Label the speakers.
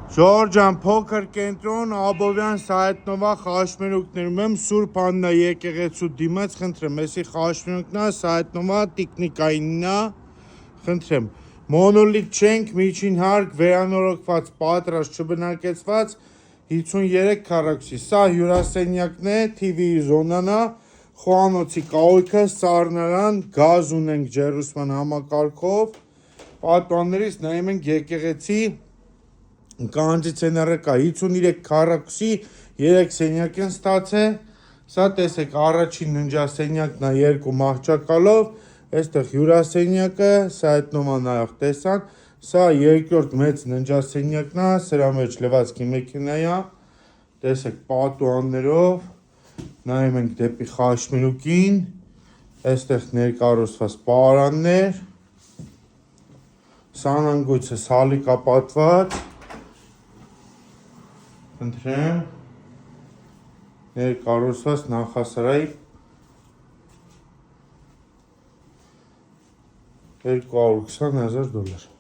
Speaker 1: Ժորժան փոքր կենտրոն Աբովյան Սայետնովա խաշմերուկներում եմ Սուրբ Աննա եկեղեցու դիմաց, խնդրեմ, էսի խաշմերուկնա Սայետնովա տիկնիկայիննա, խնդրեմ, մոնոլիտ չենք, միջին հարկ, վերանորոգված, պատրաստ, չբնակեցված, 53 քառակուսի, սա հյուրասենյակն է, TV զոնանա, խոհանոցի կահույքը, սառնարան, գազ ունենք ջեռուսման համակարգով, պատուհաններից նայում ենք եկեղեցի կանջիցենարը կա 53 քառակուսի 3 սենյակ են ստացել, սա տեսեք առաջին ննջասենյակն է երկու մահճակալով, այստեղ հյուրասենյակը, Սայետնովա նայող տեսան, սա երկրորդ մեծ ննջասենյակն է, սրա մեջ լվացքի մեքենա է, տեսեք պատուհաններով, նայում ենք դեպի խաշմերուկին, այստեղ ներկառուցված պարաններ, սանանգույցը սալիկապատված, Խնդրեմ, ներկառուցված նախասրահի $220,000